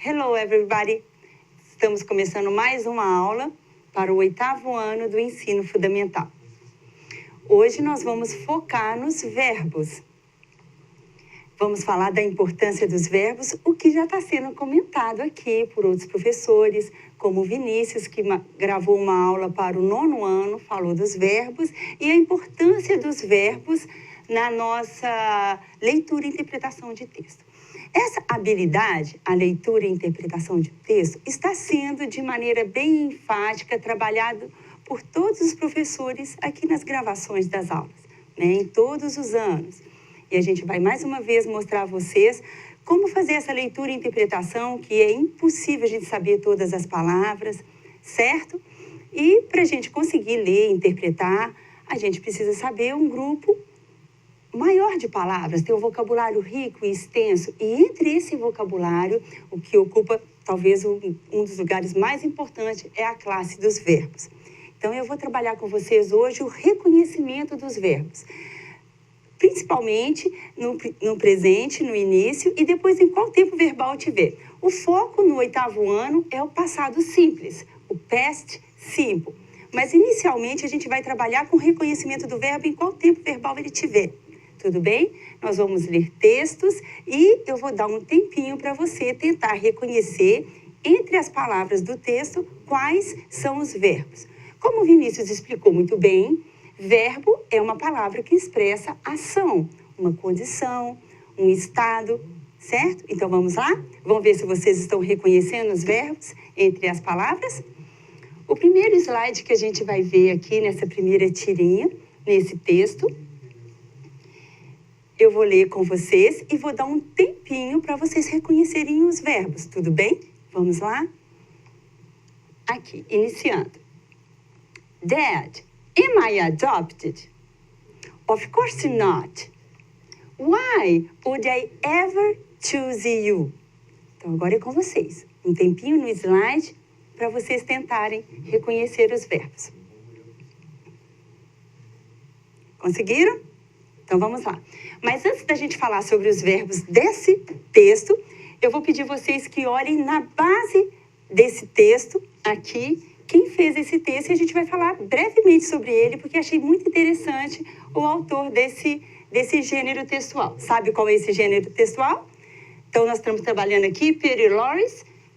Hello, everybody! Estamos começando mais uma aula para o 8º ano do ensino fundamental. Hoje nós vamos focar nos verbos. Vamos falar da importância dos verbos, o que já está sendo comentado aqui por outros professores, como o Vinícius, que gravou uma aula para o 9º ano, falou dos verbos, e a importância dos verbos na nossa leitura e interpretação de texto. Essa habilidade, a leitura e interpretação de texto, está sendo de maneira bem enfática trabalhado por todos os professores aqui nas gravações das aulas, né, em todos os anos. E a gente vai mais uma vez mostrar a vocês como fazer essa leitura e interpretação, que é impossível a gente saber todas as palavras, certo? E para a gente conseguir ler e interpretar, a gente precisa saber um grupo maior de palavras, ter um vocabulário rico e extenso. E entre esse vocabulário, o que ocupa talvez um dos lugares mais importantes é a classe dos verbos. Então, eu vou trabalhar com vocês hoje o reconhecimento dos verbos. Principalmente no presente, no início, e depois em qual tempo verbal tiver. O foco no 8º ano é o passado simples, o past simple. Mas, inicialmente, a gente vai trabalhar com o reconhecimento do verbo em qual tempo verbal ele tiver. Tudo bem? Nós vamos ler textos e eu vou dar um tempinho para você tentar reconhecer, entre as palavras do texto, quais são os verbos. Como o Vinícius explicou muito bem, verbo é uma palavra que expressa ação, uma condição, um estado, certo? Então, vamos lá? Vamos ver se vocês estão reconhecendo os verbos entre as palavras? O primeiro slide que a gente vai ver aqui nessa primeira tirinha, nesse texto, eu vou ler com vocês e vou dar um tempinho para vocês reconhecerem os verbos, tudo bem? Vamos lá? Aqui, iniciando. Dad, am I adopted? Of course not. Why would I ever choose you? Então, agora é com vocês. Um tempinho no slide para vocês tentarem reconhecer os verbos. Conseguiram? Então, vamos lá. Mas antes da gente falar sobre os verbos desse texto, eu vou pedir vocês que olhem na base desse texto aqui, quem fez esse texto, e a gente vai falar brevemente sobre ele, porque achei muito interessante o autor desse gênero textual. Sabe qual é esse gênero textual? Então, nós estamos trabalhando aqui Peter Lorre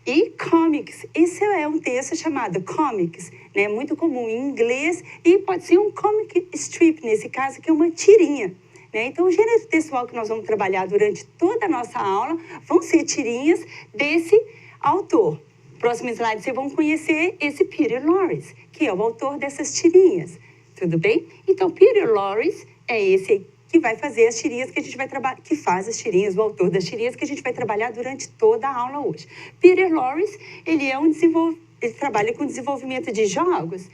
e comics. Esse é um texto chamado comics, né? Muito comum em inglês, e pode ser um comic strip, nesse caso, que é uma tirinha. Né? Então, o gênero textual que nós vamos trabalhar durante toda a nossa aula vão ser tirinhas desse autor. Próximo slide, vocês vão conhecer esse Peter Lorre, que é o autor dessas tirinhas. Tudo bem? Então, Peter Lorre é esse que vai fazer as tirinhas que a gente vai trabalhar, que faz as tirinhas, o autor das tirinhas que a gente vai trabalhar durante toda a aula hoje. Peter Lorre, ele trabalha com desenvolvimento de jogos.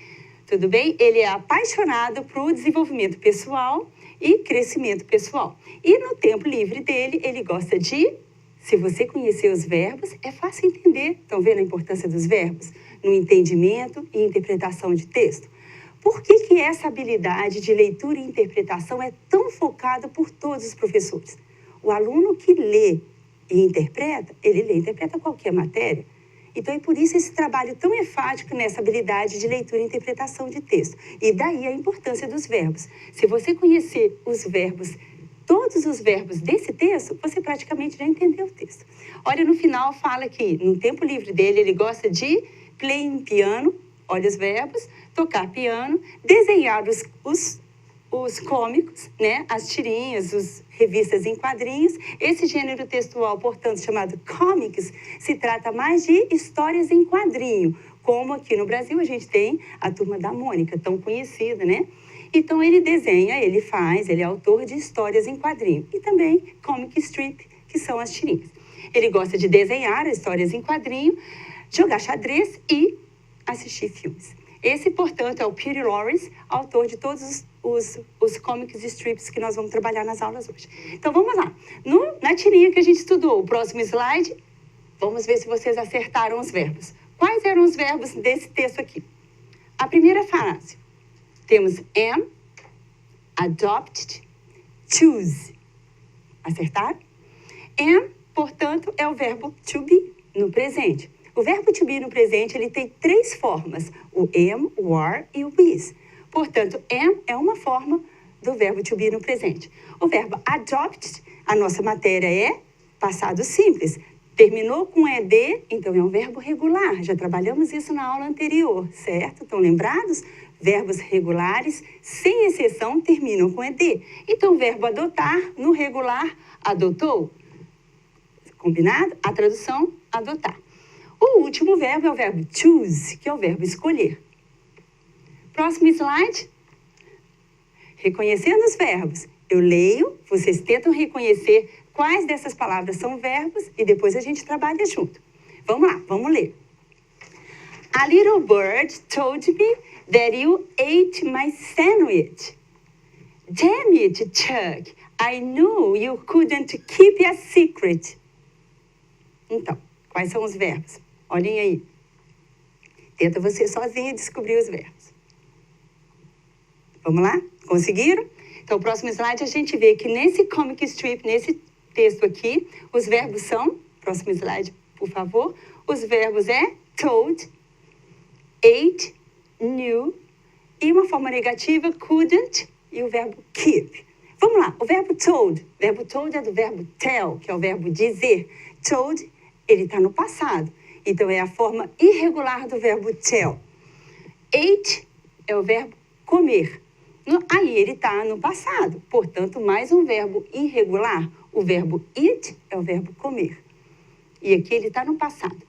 Tudo bem? Ele é apaixonado por desenvolvimento pessoal e crescimento pessoal. E no tempo livre dele, ele gosta de... Se você conhecer os verbos, é fácil entender. Estão vendo a importância dos verbos? No entendimento e interpretação de texto. Por que essa habilidade de leitura e interpretação é tão focada por todos os professores? O aluno que lê e interpreta, ele lê e interpreta qualquer matéria. Então, é por isso esse trabalho tão enfático nessa habilidade de leitura e interpretação de texto. E daí a importância dos verbos. Se você conhecer os verbos, todos os verbos desse texto, você praticamente já entendeu o texto. Olha, no final fala que no tempo livre dele, ele gosta de playing piano, olha os verbos, tocar piano, desenhar os cômicos, né? As tirinhas, as revistas em quadrinhos. Esse gênero textual, portanto, chamado comics, se trata mais de histórias em quadrinho, como aqui no Brasil a gente tem a Turma da Mônica, tão conhecida, né? Então, ele desenha, ele é autor de histórias em quadrinho. E também comic strip, que são as tirinhas. Ele gosta de desenhar histórias em quadrinho, jogar xadrez e assistir filmes. Esse, portanto, é o Peter Lorre, autor de todos os comics strips que nós vamos trabalhar nas aulas hoje. Então, vamos lá. Na tirinha que a gente estudou, o próximo slide, vamos ver se vocês acertaram os verbos. Quais eram os verbos desse texto aqui? A primeira frase. Temos am, adopted, choose. Acertaram? Am, portanto, é o verbo to be. no presente. O verbo to be no presente, ele tem 3 formas. O am, o are e o is. Portanto, am é uma forma do verbo to be no presente. O verbo adopt, a nossa matéria é passado simples. Terminou com ed, então é um verbo regular. Já trabalhamos isso na aula anterior, certo? Estão lembrados? Verbos regulares, sem exceção, terminam com ed. Então, o verbo adotar, no regular, adotou. Combinado? A tradução, adotar. O último verbo é o verbo choose, que é o verbo escolher. Próximo slide. Reconhecendo os verbos. Eu leio, vocês tentam reconhecer quais dessas palavras são verbos e depois a gente trabalha junto. Vamos lá, vamos ler. A little bird told me that you ate my sandwich. Damn it, Chuck. I knew you couldn't keep a secret. Então, quais são os verbos? Olhem aí. Tenta você sozinha descobrir os verbos. Vamos lá? Conseguiram? Então, o próximo slide a gente vê que nesse comic strip, nesse texto aqui, os verbos são, próximo slide, por favor, os verbos é told, ate, knew, e uma forma negativa, couldn't, e o verbo keep. Vamos lá, o verbo told é do verbo tell, que é o verbo dizer. Told, ele está no passado, então é a forma irregular do verbo tell. Ate é o verbo comer. Aí ele está no passado, portanto, mais um verbo irregular. O verbo eat é o verbo comer. E aqui ele está no passado.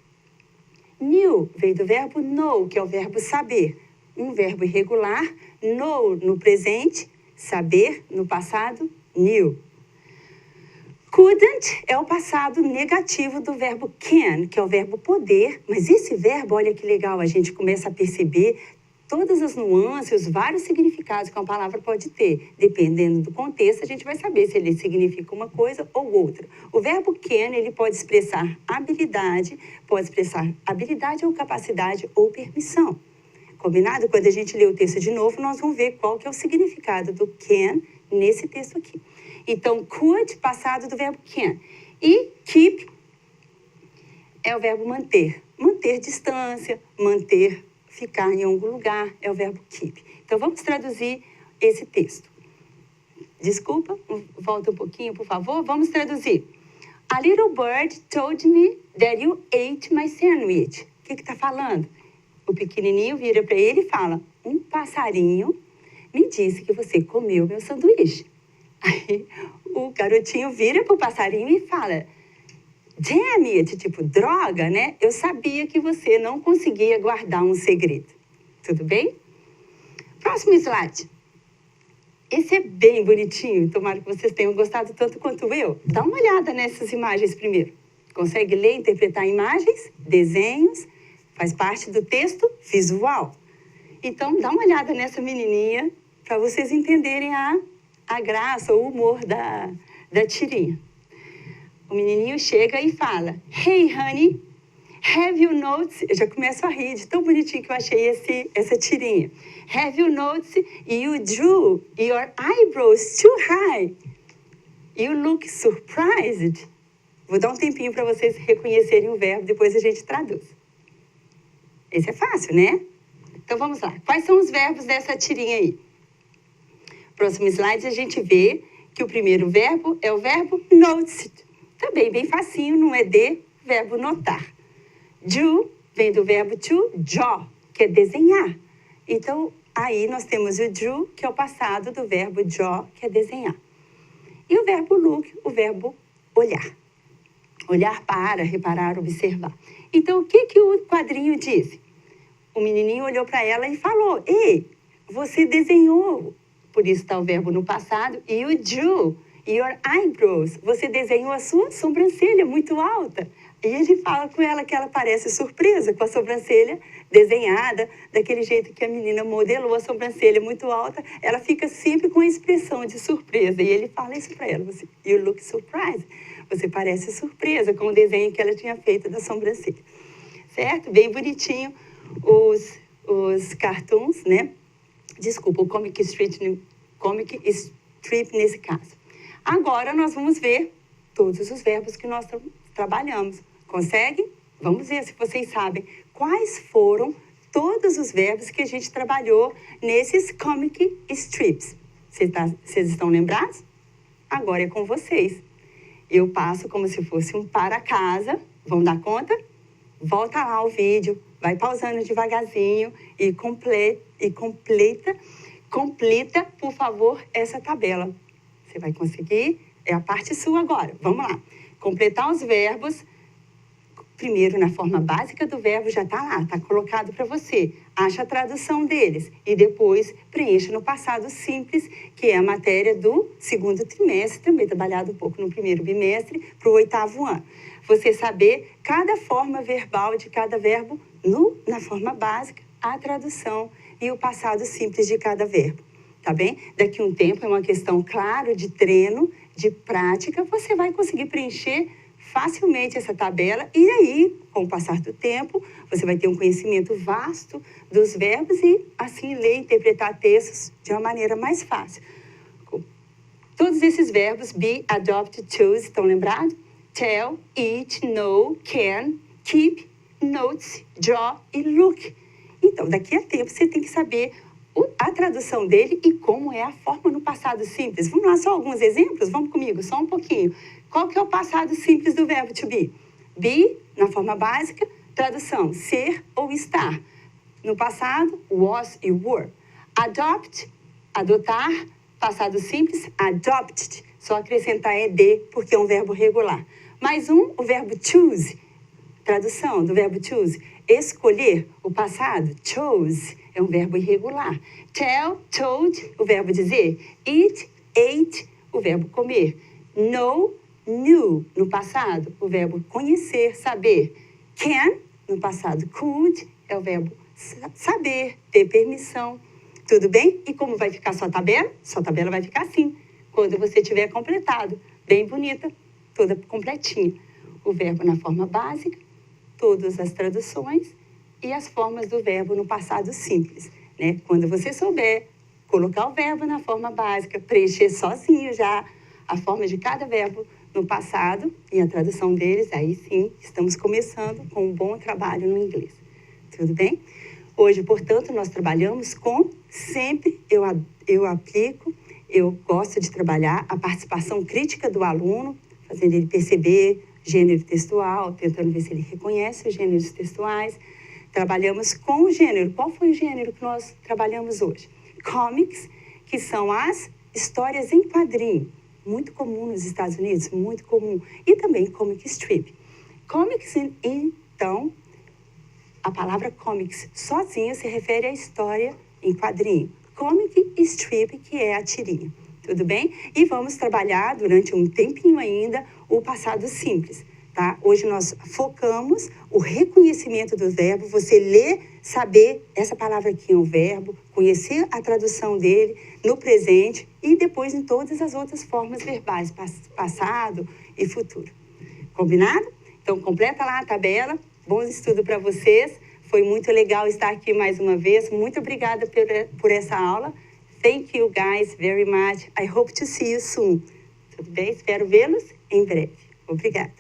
Knew veio do verbo know, que é o verbo saber. Um verbo irregular, know no presente, saber no passado, knew. Couldn't é o passado negativo do verbo can, que é o verbo poder. Mas esse verbo, olha que legal, a gente começa a perceber todas as nuances, os vários significados que uma palavra pode ter. Dependendo do contexto, a gente vai saber se ele significa uma coisa ou outra. O verbo can, ele pode expressar habilidade ou capacidade ou permissão. Combinado? Quando a gente lê o texto de novo, nós vamos ver qual que é o significado do can nesse texto aqui. Então, could, passado do verbo can. E keep é o verbo manter. Manter distância, ficar em algum lugar, é o verbo keep. Então, vamos traduzir esse texto. Desculpa, volta um pouquinho, por favor. Vamos traduzir. A little bird told me that you ate my sandwich. O que está falando? O pequenininho vira para ele e fala, um passarinho me disse que você comeu meu sanduíche. Aí, o garotinho vira para o passarinho e fala, damn it, tipo, droga, né? Eu sabia que você não conseguia guardar um segredo. Tudo bem? Próximo slide. Esse é bem bonitinho, tomara que vocês tenham gostado tanto quanto eu. Dá uma olhada nessas imagens primeiro. Consegue ler e interpretar imagens, desenhos, faz parte do texto visual. Então, dá uma olhada nessa menininha para vocês entenderem a graça, o humor da tirinha. O menininho chega e fala, hey, honey, have you noticed... Eu já começo a rir de tão bonitinho que eu achei essa tirinha. Have you noticed you drew your eyebrows too high? You look surprised. Vou dar um tempinho para vocês reconhecerem o verbo, depois a gente traduz. Esse é fácil, né? Então, vamos lá. Quais são os verbos dessa tirinha aí? Próximo slide, a gente vê que o primeiro verbo é o verbo noticed. Também bem facinho, não é de, verbo notar. Do vem do verbo to draw, que é desenhar. Então, aí nós temos o drew, que é o passado do verbo draw, que é desenhar. E o verbo look, o verbo olhar. Olhar para, reparar, observar. Então, o que o quadrinho disse? O menininho olhou para ela e falou, ei, você desenhou, por isso está o verbo no passado, e o drew your eyebrows, você desenhou a sua sobrancelha muito alta. E ele fala com ela que ela parece surpresa com a sobrancelha desenhada, daquele jeito que a menina modelou a sobrancelha muito alta, ela fica sempre com a expressão de surpresa. E ele fala isso para ela, you look surprised. Você parece surpresa com o desenho que ela tinha feito da sobrancelha. Certo? Bem bonitinho os cartoons, né? Desculpa, o comic strip nesse caso. Agora nós vamos ver todos os verbos que nós trabalhamos. Consegue? Vamos ver se vocês sabem quais foram todos os verbos que a gente trabalhou nesses comic strips. Vocês estão lembrados? Agora é com vocês. Eu passo como se fosse um para casa. Vão dar conta? Volta lá o vídeo, vai pausando devagarzinho e completa, por favor, essa tabela. Você vai conseguir? É a parte sua agora. Vamos lá. Completar os verbos. Primeiro, na forma básica do verbo, já está lá, está colocado para você. Acha a tradução deles e depois preencha no passado simples, que é a matéria do segundo trimestre, também trabalhado um pouco no primeiro bimestre, para o 8º ano. Você saber cada forma verbal de cada verbo na forma básica, a tradução e o passado simples de cada verbo. Tá bem? Daqui a um tempo, é uma questão, claro, de treino, de prática, você vai conseguir preencher facilmente essa tabela e aí, com o passar do tempo, você vai ter um conhecimento vasto dos verbos e assim ler e interpretar textos de uma maneira mais fácil. Todos esses verbos, be, adopt, choose, estão lembrados? Tell, eat, know, can, keep, notes, draw e look. Então, daqui a tempo, você tem que saber a tradução dele e como é a forma no passado simples. Vamos lá, só alguns exemplos? Vamos comigo, só um pouquinho. Qual que é o passado simples do verbo to be? Be, na forma básica, tradução, ser ou estar. No passado, was e were. Adopt, adotar, passado simples, adopted. Só acrescentar ed, porque é um verbo regular. Mais um, o verbo choose. Tradução do verbo choose, escolher, o passado, chose, é um verbo irregular. Tell, told, o verbo dizer. Eat, ate, o verbo comer. Know, knew, no passado, o verbo conhecer, saber. Can, no passado, could, é o verbo saber, ter permissão. Tudo bem? E como vai ficar sua tabela? Sua tabela vai ficar assim, quando você tiver completado. Bem bonita, toda completinha. O verbo na forma básica, todas as traduções e as formas do verbo no passado simples, né? Quando você souber colocar o verbo na forma básica, preencher sozinho já a forma de cada verbo no passado e a tradução deles, aí sim, estamos começando com um bom trabalho no inglês. Tudo bem? Hoje, portanto, nós trabalhamos com, sempre eu aplico, eu gosto de trabalhar a participação crítica do aluno, fazendo ele perceber gênero textual, tentando ver se ele reconhece os gêneros textuais. Trabalhamos com o gênero. Qual foi o gênero que nós trabalhamos hoje? Comics, que são as histórias em quadrinho. Muito comum nos Estados Unidos, muito comum. E também comic strip. Comics, então, a palavra comics sozinha se refere à história em quadrinho. Comic strip, que é a tirinha. Tudo bem? E vamos trabalhar durante um tempinho ainda o passado simples, tá? Hoje nós focamos o reconhecimento do verbo, você ler, saber essa palavra aqui é um verbo, conhecer a tradução dele no presente e depois em todas as outras formas verbais, passado e futuro. Combinado? Então, completa lá a tabela. Bom estudo para vocês. Foi muito legal estar aqui mais uma vez. Muito obrigada por essa aula. Thank you guys very much. I hope to see you soon. Tudo bem? Espero vê-los em breve. Obrigada.